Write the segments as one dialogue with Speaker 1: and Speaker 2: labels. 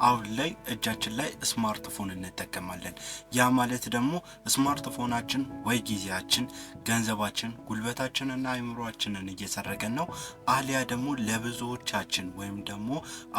Speaker 1: አሁን ላይ እጃችን ላይ ስማርትፎን እንጠቀማለን። ያ ማለት ደግሞ ስማርትፎናችን ወይ ጊዜያችን፣ ገንዘባችን፣ ጉልበታችንና አእምሮአችንን እየሰረቀን ነው። አሊያ ደግሞ ለብዙዎቻችን ወይም ደግሞ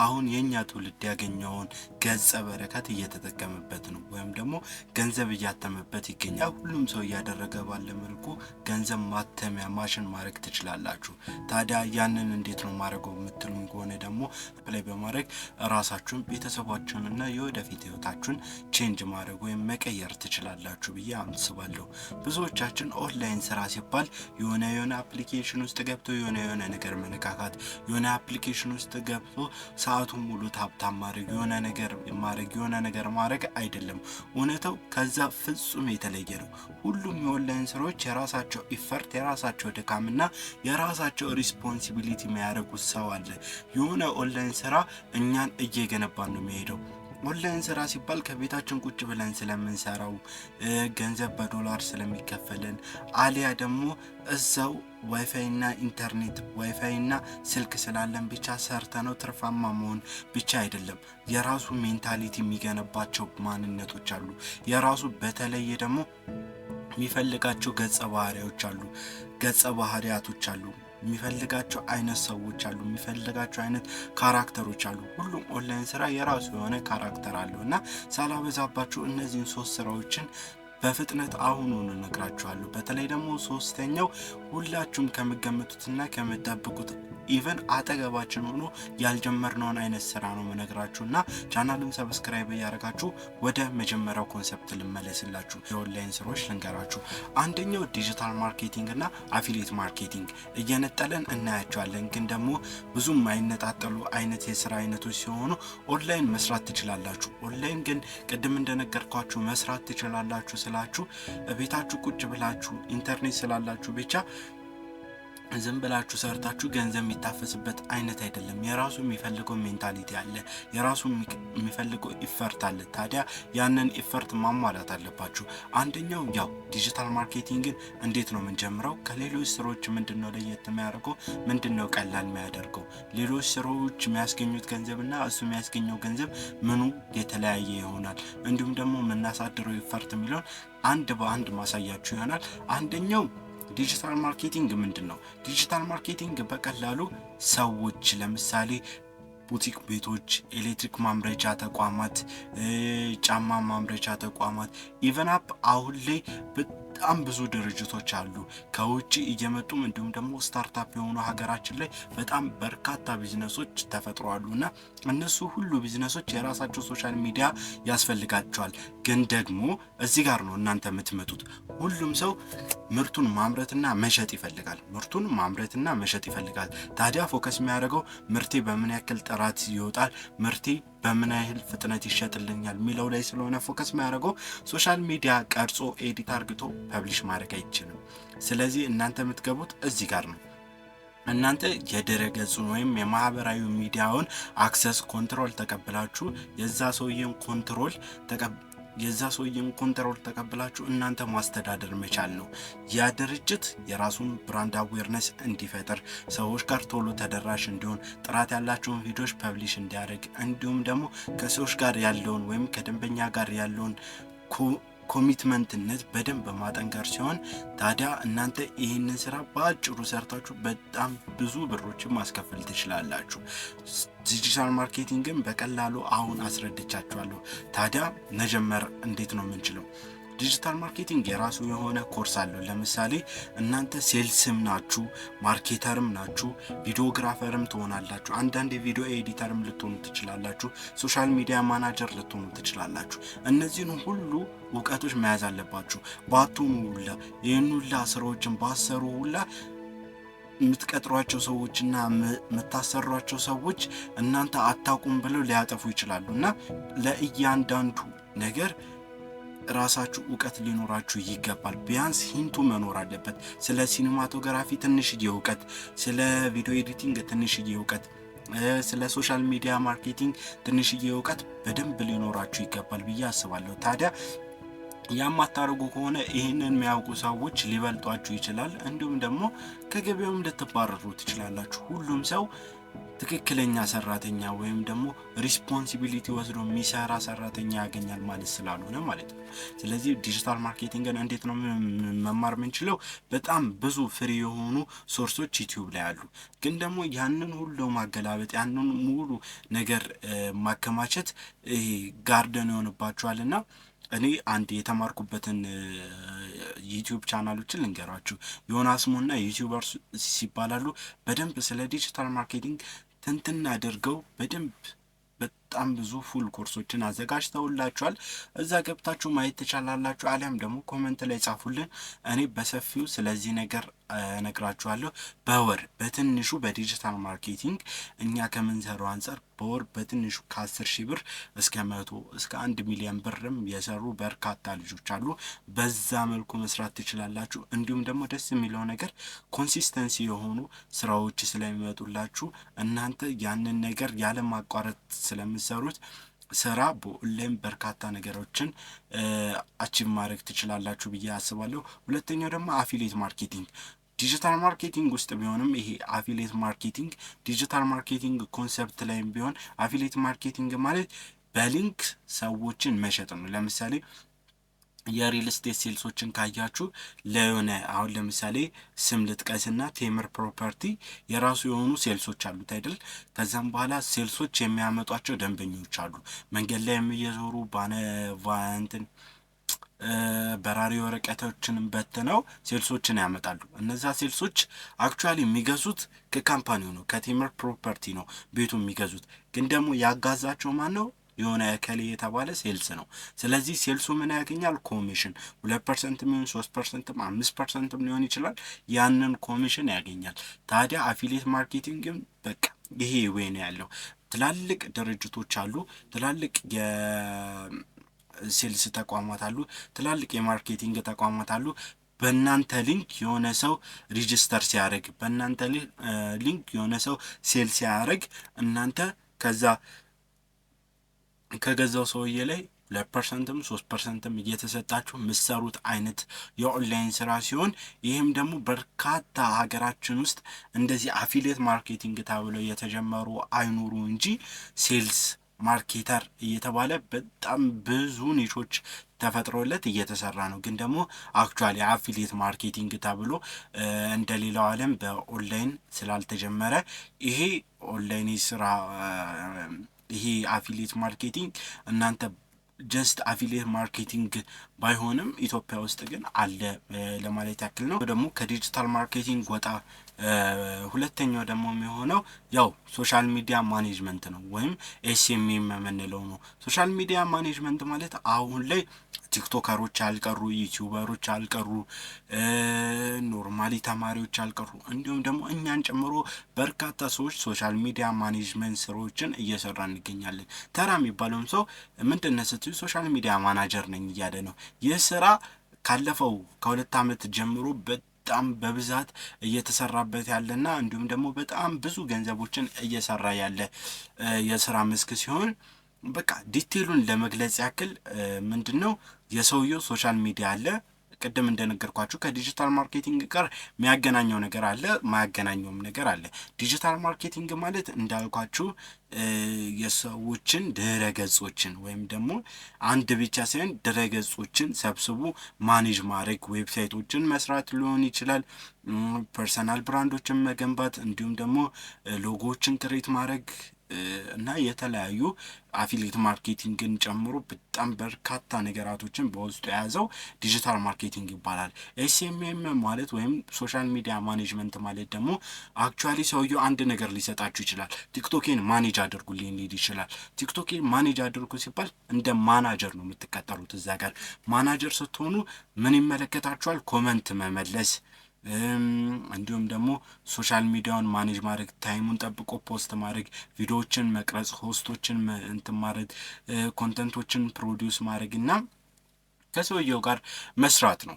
Speaker 1: አሁን የኛ ትውልድ ያገኘውን ገጸ በረከት እየተጠቀመበት ነው ወይም ደግሞ ገንዘብ እያተመበት ይገኛል። ሁሉም ሰው እያደረገ ባለ መልኩ ገንዘብ ማተሚያ ማሽን ማድረግ ትችላላችሁ። ታዲያ ያንን እንዴት ነው ማድረገው የምትሉኝ ከሆነ ደግሞ ፕሌይ በማድረግ ራሳችሁን ቤተሰባችሁንና የወደፊት ህይወታችሁን ቼንጅ ማድረግ ወይም መቀየር ትችላላችሁ ብዬ አስባለሁ። ብዙዎቻችን ኦንላይን ስራ ሲባል የሆነ አፕሊኬሽን ውስጥ ገብቶ የሆነ ነገር መነካካት፣ የሆነ አፕሊኬሽን ውስጥ ገብቶ ሰዓቱን ሙሉ ታብታብ የሆነ ነገር ማድረግ አይደለም። እውነታው ከዛ ፍጹም የተለየ ነው። ሁሉም የኦንላይን ስራዎች የራሳቸው ኢፈርት፣ የራሳቸው ድካምና የራሳቸው ሪስፖንሲቢሊቲ የሚያደርጉት ሰው አለ። የሆነ ኦንላይን ስራ እኛን እየገነባን ነው የሚሄደው። ኦንላይን ስራ ሲባል ከቤታችን ቁጭ ብለን ስለምንሰራው፣ ገንዘብ በዶላር ስለሚከፈልን፣ አሊያ ደግሞ እዛው ዋይፋይና ኢንተርኔት ዋይፋይና ስልክ ስላለን ብቻ ሰርተነው ትርፋማ መሆን ብቻ አይደለም። የራሱ ሜንታሊቲ የሚገነባቸው ማንነቶች አሉ። የራሱ በተለየ ደግሞ የሚፈልጋቸው ገጸ ባህሪያቶች አሉ። የሚፈልጋቸው አይነት ሰዎች አሉ። የሚፈልጋቸው አይነት ካራክተሮች አሉ። ሁሉም ኦንላይን ስራ የራሱ የሆነ ካራክተር አለው እና ሳላበዛባችሁ እነዚህን 3 ስራዎችን በፍጥነት አሁኑን እነግራችኋለሁ። በተለይ ደግሞ ሶስተኛው ሁላችሁም ከምትገምቱትና ከምትጠብቁት ኢቨን አጠገባችን ሆኖ ያልጀመርነውን አይነት ስራ ነው መነግራችሁና ቻናሉን ሰብስክራይብ ያደርጋችሁ ወደ መጀመሪያው ኮንሰፕት ልመለስላችሁ። የኦንላይን ስራዎች ልንገራችሁ። አንደኛው ዲጂታል ማርኬቲንግ እና አፊሊየት ማርኬቲንግ እየነጠለን እናያቸዋለን። ግን ደግሞ ብዙም የማይነጣጠሉ አይነት የስራ አይነቶች ሲሆኑ ኦንላይን መስራት ትችላላችሁ። ኦንላይን ግን ቅድም እንደነገርኳችሁ መስራት ትችላላችሁ ስላችሁ ቤታችሁ ቁጭ ብላችሁ ኢንተርኔት ስላላችሁ ብቻ ዝም ብላችሁ ሰርታችሁ ገንዘብ የሚታፈስበት አይነት አይደለም። የራሱ የሚፈልገው ሜንታሊቲ አለ። የራሱ የሚፈልገው ኢፈርት አለ። ታዲያ ያንን ኢፈርት ማሟላት አለባችሁ። አንደኛው ያው ዲጂታል ማርኬቲንግን እንዴት ነው የምንጀምረው? ከሌሎች ስራዎች ምንድነው ለየት የሚያደርገው? ምንድነው ቀላል የሚያደርገው? ሌሎች ስራዎች የሚያስገኙት ገንዘብና እሱ የሚያስገኘው ገንዘብ ምኑ የተለያየ ይሆናል? እንዲሁም ደግሞ የምናሳድረው ኢፈርት የሚለውን አንድ በአንድ ማሳያችሁ ይሆናል። አንደኛው ዲጂታል ማርኬቲንግ ምንድነው? ዲጂታል ማርኬቲንግ በቀላሉ ሰዎች ለምሳሌ ቡቲክ ቤቶች፣ ኤሌክትሪክ ማምረቻ ተቋማት፣ ጫማ ማምረቻ ተቋማት፣ ኢቨን አፕ አሁን ላይ በጣም ብዙ ድርጅቶች አሉ ከውጪ እየመጡም እንዲሁም ደግሞ ስታርታፕ የሆኑ ሀገራችን ላይ በጣም በርካታ ቢዝነሶች ተፈጥረዋሉና እነሱ ሁሉ ቢዝነሶች የራሳቸው ሶሻል ሚዲያ ያስፈልጋቸዋል። ግን ደግሞ እዚህ ጋር ነው እናንተ የምትመጡት። ሁሉም ሰው ምርቱን ማምረትና መሸጥ ይፈልጋል። ታዲያ ፎከስ የሚያደርገው ምርቴ በምን ያክል ጥራት ይወጣል፣ ምርቴ በምን ያህል ፍጥነት ይሸጥልኛል ሚለው ላይ ስለሆነ ፎከስ የሚያደርገው ሶሻል ሚዲያ ቀርጾ ኤዲት አርግቶ ፐብሊሽ ማድረግ አይችልም። ስለዚህ እናንተ የምትገቡት እዚህ ጋር ነው። እናንተ የድረገጹን ወይም የማህበራዊ ሚዲያውን አክሰስ ኮንትሮል ተቀብላችሁ የዛ ሰውዬን ኮንትሮል ተቀብላችሁ እናንተ ማስተዳደር መቻል ነው። ያ ድርጅት የራሱን ብራንድ አዌርነስ እንዲፈጥር፣ ሰዎች ጋር ቶሎ ተደራሽ እንዲሆን፣ ጥራት ያላቸውን ቪዲዮዎች ፐብሊሽ እንዲያደርግ፣ እንዲሁም ደግሞ ከሰዎች ጋር ያለውን ወይም ከደንበኛ ጋር ያለውን ኮሚትመንትነት በደንብ ማጠንከር ሲሆን፣ ታዲያ እናንተ ይህንን ስራ በአጭሩ ሰርታችሁ በጣም ብዙ ብሮችን ማስከፈል ትችላላችሁ። ዲጂታል ማርኬቲንግን በቀላሉ አሁን አስረድቻችኋለሁ። ታዲያ መጀመር እንዴት ነው የምንችለው? ዲጂታል ማርኬቲንግ የራሱ የሆነ ኮርስ አለው። ለምሳሌ እናንተ ሴልስም ናችሁ፣ ማርኬተርም ናችሁ፣ ቪዲዮግራፈርም ትሆናላችሁ፣ አንዳንድ የቪዲዮ ኤዲተርም ልትሆኑ ትችላላችሁ፣ ሶሻል ሚዲያ ማናጀር ልትሆኑ ትችላላችሁ። እነዚህን ሁሉ እውቀቶች መያዝ አለባችሁ። ባትሆኑ ሁላ ይህን ሁላ ስራዎችን ባሰሩ ሁላ የምትቀጥሯቸው ሰዎችና የምታሰሯቸው ሰዎች እናንተ አታውቁም ብለው ሊያጠፉ ይችላሉና ለእያንዳንዱ ነገር ራሳችሁ እውቀት ሊኖራችሁ ይገባል። ቢያንስ ሂንቱ መኖር አለበት። ስለ ሲኒማቶግራፊ ትንሽዬ እውቀት፣ ስለ ቪዲዮ ኤዲቲንግ ትንሽዬ እውቀት፣ ስለ ሶሻል ሚዲያ ማርኬቲንግ ትንሽዬ እውቀት በደንብ ሊኖራችሁ ይገባል ብዬ አስባለሁ። ታዲያ ያማታረጉ ከሆነ ይሄንን የሚያውቁ ሰዎች ሊበልጧችሁ ይችላል። እንዲሁም ደግሞ ከገበያውም ልትባረሩ ትችላላችሁ። ሁሉም ሰው ትክክለኛ ሰራተኛ ወይም ደግሞ ሪስፖንሲቢሊቲ ወስዶ የሚሰራ ሰራተኛ ያገኛል ማለት ስላልሆነ ማለት ነው። ስለዚህ ዲጂታል ማርኬቲንግን እንዴት ነው መማር የምንችለው? በጣም ብዙ ፍሪ የሆኑ ሶርሶች ዩቲዩብ ላይ አሉ። ግን ደግሞ ያንን ሁሉ ማገላበጥ ያንን ሙሉ ነገር ማከማቸት ጋርደን ይሆንባቸዋልና እኔ አንድ የተማርኩበትን ዩቲዩብ ቻናሎችን ልንገራችሁ። ዮናስ ሞና ዩቲዩበርስ ሲባላሉ በደንብ ስለ ዲጂታል ማርኬቲንግ ትንትን አድርገው በደንብ በጣም ብዙ ፉል ኮርሶችን አዘጋጅተውላችኋል። እዛ ገብታችሁ ማየት ትችላላችሁ። አሊያም ደግሞ ኮሜንት ላይ ጻፉልን። እኔ በሰፊው ስለዚህ ነገር እነግራችኋለሁ። በወር በትንሹ በዲጂታል ማርኬቲንግ እኛ ከምንሰራው አንፃር በወር በትንሹ ከ10,000 ብር እስከ 100 እስከ 1 ሚሊዮን ብርም የሰሩ በርካታ ልጆች አሉ። በዛ መልኩ መስራት ትችላላችሁ። እንዲሁም ደግሞ ደስ የሚለው ነገር ኮንሲስተንሲ የሆኑ ስራዎች ስለሚመጡላችሁ እናንተ ያንን ነገር ያለ ማቋረጥ ስለምትሰሩት ስራ በኦንላይን በርካታ ነገሮችን አቺቭ ማድረግ ትችላላችሁ ብዬ አስባለሁ። ሁለተኛው ደግሞ አፊሊየት ማርኬቲንግ ዲጂታል ማርኬቲንግ ውስጥ ቢሆንም ይሄ አፊሊየት ማርኬቲንግ ዲጂታል ማርኬቲንግ ኮንሰፕት ላይም ቢሆን አፊሊየት ማርኬቲንግ ማለት በሊንክ ሰዎችን መሸጥ ነው። ለምሳሌ የሪል ስቴት ሴልሶችን ካያችሁ ለሆነ አሁን ለምሳሌ ስም ልጥቀስና ቴምር ፕሮፐርቲ የራሱ የሆኑ ሴልሶች አሉት አይደል? ከዛም በኋላ ሴልሶች የሚያመጧቸው ደንበኞች አሉ። መንገድ ላይ የሚየዞሩ ባንትን በራሪ ወረቀቶችን በትነው ሴልሶችን ያመጣሉ። እነዛ ሴልሶች አክቹአሊ የሚገዙት ከካምፓኒው ነው፣ ከቴምር ፕሮፐርቲ ነው ቤቱ የሚገዙት። ግን ደግሞ ያጋዛቸው ማን ነው? የሆነ እከሌ የተባለ ሴልስ ነው። ስለዚህ ሴልሱ ምን ያገኛል? ኮሚሽን 2% ምን 3% 5% ሊሆን ይችላል። ያንን ኮሚሽን ያገኛል። ታዲያ አፊሊየት ማርኬቲንግም በቃ ይሄ ወይ ነው ያለው። ትላልቅ ድርጅቶች አሉ፣ ትላልቅ የሴልስ ተቋማት አሉ፣ ትላልቅ የማርኬቲንግ ተቋማት አሉ። በእናንተ ሊንክ የሆነ ሰው ሪጂስተር ሲያደርግ፣ በእናንተ ሊንክ የሆነ ሰው ሴል ሲያደርግ እናንተ ከገዛው ሰውዬ ላይ 2%ም 3%ም እየተሰጣችሁ የምትሰሩት አይነት የኦንላይን ስራ ሲሆን ይህም ደግሞ በርካታ ሀገራችን ውስጥ እንደዚህ አፊሊየት ማርኬቲንግ ተብለው የተጀመሩ አይኑሩ እንጂ ሴልስ ማርኬተር እየተባለ በጣም ብዙ ኒሾች ተፈጥሮለት እየተሰራ ነው። ግን ደግሞ አክቹአሊ አፊሊየት ማርኬቲንግ ተብሎ እንደሌላው ዓለም በኦንላይን ስላልተጀመረ ይሄ ኦንላይን ስራ ይሄ አፊሊየት ማርኬቲንግ እናንተ ጀስት አፊሊየት ማርኬቲንግ ባይሆንም ኢትዮጵያ ውስጥ ግን አለ ለማለት ያክል ነው። ደግሞ ከዲጂታል ማርኬቲንግ ወጣ ሁለተኛው ደግሞ የሚሆነው ያው ሶሻል ሚዲያ ማኔጅመንት ነው ወይም ኤስኤምኤም የምንለው ነው። ሶሻል ሚዲያ ማኔጅመንት ማለት አሁን ላይ ቲክቶከሮች አልቀሩ፣ ዩቲዩበሮች አልቀሩ፣ ኖርማሊ ተማሪዎች አልቀሩ፣ እንዲሁም ደግሞ እኛን ጨምሮ በርካታ ሰዎች ሶሻል ሚዲያ ማኔጅመንት ስራዎችን እየሰራ እንገኛለን። ተራ የሚባለውም ሰው ምንድነው ስትዩ ሶሻል ሚዲያ ማናጀር ነኝ እያለ ነው። ይህ ስራ ካለፈው ከ2 ዓመት ጀምሮ በጣም በብዛት እየተሰራበት ያለና እንዲሁም ደግሞ በጣም ብዙ ገንዘቦችን እየሰራ ያለ የስራ መስክ ሲሆን በቃ ዲቴሉን ለመግለጽ ያክል ምንድነው የሰውየው ሶሻል ሚዲያ አለ። ቅድም እንደነገርኳችሁ ከዲጂታል ማርኬቲንግ ጋር የሚያገናኘው ነገር አለ፣ ማያገናኘውም ነገር አለ። ዲጂታል ማርኬቲንግ ማለት እንዳልኳችሁ የሰዎችን ድረ ገጾችን ወይም ደግሞ አንድ ብቻ ሳይሆን ድረ ገጾችን ሰብስቡ ማኔጅ ማድረግ፣ ዌብሳይቶችን መስራት ሊሆን ይችላል፣ ፐርሰናል ብራንዶችን መገንባት፣ እንዲሁም ደግሞ ሎጎዎችን ክሬት ማድረግ እና የተለያዩ አፊሊየት ማርኬቲንግን ጨምሮ በጣም በርካታ ነገራቶችን በውስጡ የያዘው ዲጂታል ማርኬቲንግ ይባላል። ኤስኤምኤም ማለት ወይም ሶሻል ሚዲያ ማኔጅመንት ማለት ደግሞ አክቹአሊ ሰውየው አንድ ነገር ሊሰጣችሁ ይችላል። ቲክቶኬን ማኔጅ አድርጉልኝ ሊል ይችላል። ቲክቶኬን ማኔጅ አድርጉ ሲባል እንደ ማናጀር ነው የምትቀጠሩት። እዛ ጋር ማናጀር ስትሆኑ ምን ይመለከታችኋል? ኮመንት መመለስ፣ እንዲሁም ደግሞ ሶሻል ሚዲያውን ማኔጅ ማድረግ፣ ታይሙን ጠብቆ ፖስት ማድረግ፣ ቪዲዮዎችን መቅረጽ፣ ሆስቶችን እንትን ማድረግ፣ ኮንተንቶችን ፕሮዲውስ ማድረግ እና ከሰውየው ጋር መስራት ነው።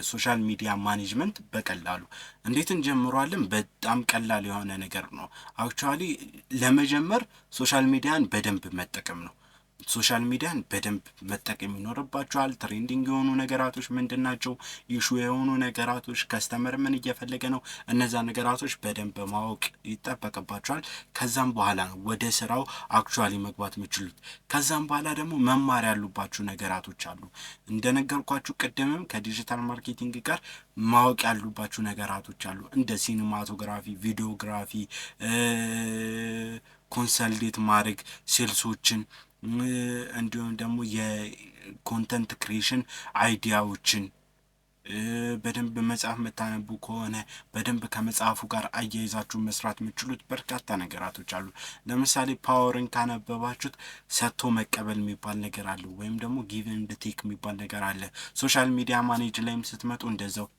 Speaker 1: ሶሻል ሚዲያ ማኔጅመንት በቀላሉ እንዴት እንጀምረዋለን? በጣም ቀላል የሆነ ነገር ነው። አክቹአሊ ለመጀመር ሶሻል ሚዲያን በደንብ መጠቀም ነው። ሶሻል ሚዲያን በደንብ መጠቀም ይኖርባችኋል። ትሬንዲንግ የሆኑ ነገራቶች ምንድናቸው? ኢሹ የሆኑ ነገራቶች፣ ከስተመር ምን እየፈለገ ነው? እነዛ ነገራቶች በደንብ ማወቅ ይጠበቅባችኋል። ከዛም በኋላ ነው ወደ ስራው አክቹዋሊ መግባት የምችሉት። ከዛም በኋላ ደግሞ መማር ያሉባችሁ ነገራቶች አሉ። እንደነገርኳችሁ ቅድምም ከዲጂታል ማርኬቲንግ ጋር ማወቅ ያሉባችሁ ነገራቶች አሉ። እንደ ሲኒማቶግራፊ፣ ቪዲዮግራፊ፣ ኮንሰልቴት ማድረግ ሴልሶችን፣ እንዲሁም ደግሞ የኮንተንት ክሪኤሽን አይዲያዎችን በደንብ መጽሐፍ የምታነቡ ከሆነ በደንብ ከመጽሐፉ ጋር አያይዛችሁ መስራት የምችሉት በርካታ ነገራቶች አሉ። ለምሳሌ ፓወርን ካነበባችሁት ሰጥቶ መቀበል የሚባል ነገር አለ፣ ወይም ደግሞ ጊቭ ኤንድ ቴክ የሚባል ነገር አለ። ሶሻል ሚዲያ ማኔጅ ላይም ስትመጡ እንደዛው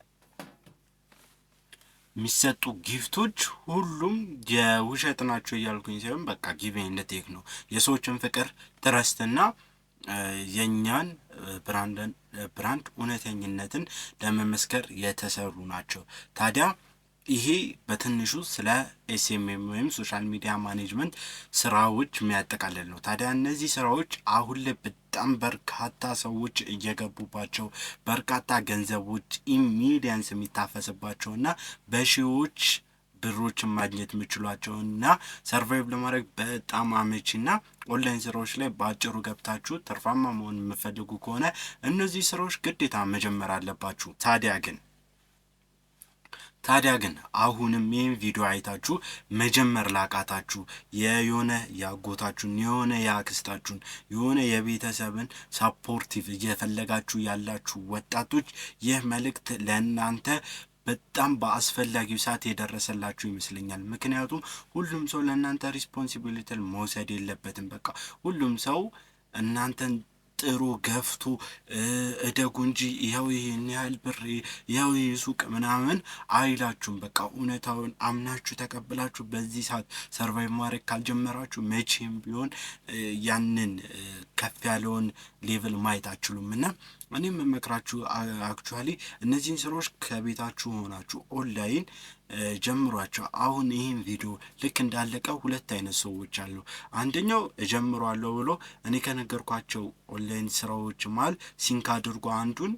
Speaker 1: የሚሰጡ ጊፍቶች ሁሉም የውሸት ናቸው እያልኩኝ ሳይሆን በቃ ጊቭ ኤንድ ቴክ ነው። የሰዎችን ፍቅር ትረስትና የኛን ብራንድ እውነተኝነትን ለመመስከር የተሰሩ ናቸው። ታዲያ ይሄ በትንሹ ስለ ኤስኤምኤም ወይም ሶሻል ሚዲያ ማኔጅመንት ስራዎች የሚያጠቃልል ነው። ታዲያ እነዚህ ስራዎች አሁን ላይ በጣም በርካታ ሰዎች እየገቡባቸው፣ በርካታ ገንዘቦች ኢሚዲየንስ የሚታፈስባቸው እና በሺዎች ብሮችን ማግኘት የምችሏቸው እና ሰርቫይቭ ለማድረግ በጣም አመቺና ኦንላይን ስራዎች ላይ በአጭሩ ገብታችሁ ትርፋማ መሆን የምፈልጉ ከሆነ እነዚህ ስራዎች ግዴታ መጀመር አለባችሁ። ታዲያ ግን አሁንም ይህን ቪዲዮ አይታችሁ መጀመር ላቃታችሁ የሆነ ያጎታችሁን የሆነ ያክስታችሁን የሆነ የቤተሰብን ሳፖርቲቭ እየፈለጋችሁ ያላችሁ ወጣቶች ይህ መልእክት ለእናንተ በጣም በአስፈላጊው ሰዓት የደረሰላችሁ ይመስለኛል። ምክንያቱም ሁሉም ሰው ለእናንተ ሪስፖንሲቢሊቲ መውሰድ የለበትም። በቃ ሁሉም ሰው እናንተን ጥሩ ገፍቶ እደጉ እንጂ ይኸው ይሄን ያህል ብር ይኸው ይሄ ሱቅ ምናምን አይላችሁም። በቃ እውነታውን አምናችሁ ተቀብላችሁ በዚህ ሰዓት ሰርቫይቭ ማድረግ ካልጀመራችሁ መቼም ቢሆን ያንን ከፍ ያለውን ሌቭል ማየት አትችሉም። እና እኔም የምመክራችሁ አክቹዋሊ እነዚህን ስራዎች ከቤታችሁ ሆናችሁ ኦንላይን ጀምሯቸው። አሁን ይህን ቪዲዮ ልክ እንዳለቀ ሁለት አይነት ሰዎች አሉ። አንደኛው እጀምሯለሁ ብሎ እኔ ከነገርኳቸው ኦንላይን ስራዎች መሃል ሲንክ አድርጎ አንዱን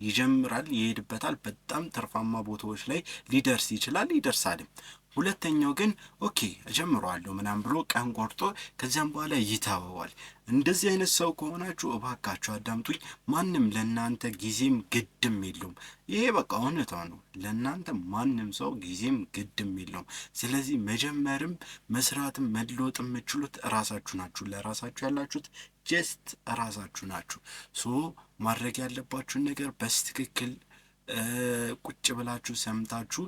Speaker 1: ይጀምራል፣ ይሄድበታል፣ በጣም ትርፋማ ቦታዎች ላይ ሊደርስ ይችላል፣ ይደርሳልም። ሁለተኛው ግን ኦኬ እጀምረዋለሁ ምናምን ብሎ ቀን ቆርጦ ከዚያም በኋላ ይተወዋል። እንደዚህ አይነት ሰው ከሆናችሁ እባካችሁ አዳምጡኝ። ማንም ለእናንተ ጊዜም ግድም የለውም። ይሄ በቃ እውነታው ነው። ለእናንተ ማንም ሰው ጊዜም ግድም የለውም። ስለዚህ መጀመርም መስራትም መለወጥም የምችሉት እራሳችሁ ናችሁ። ለራሳችሁ ያላችሁት ጀስት እራሳችሁ ናችሁ። ሶ ማድረግ ያለባችሁን ነገር በስትክክል ቁጭ ብላችሁ ሰምታችሁ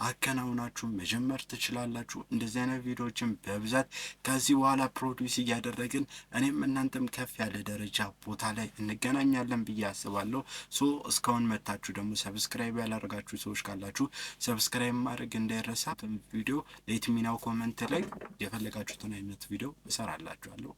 Speaker 1: አከናውናችሁ መጀመር ትችላላችሁ። እንደዚህ አይነት ቪዲዮዎችን በብዛት ከዚህ በኋላ ፕሮዲውስ እያደረግን እኔም እናንተም ከፍ ያለ ደረጃ ቦታ ላይ እንገናኛለን ብዬ አስባለሁ። ሶ እስካሁን መታችሁ ደግሞ ሰብስክራይብ ያላደረጋችሁ ሰዎች ካላችሁ ሰብስክራይብ ማድረግ እንዳይረሳ። ቪዲዮ ሌት ሚናው ኮመንት ላይ የፈለጋችሁትን አይነት ቪዲዮ እሰራላችኋለሁ።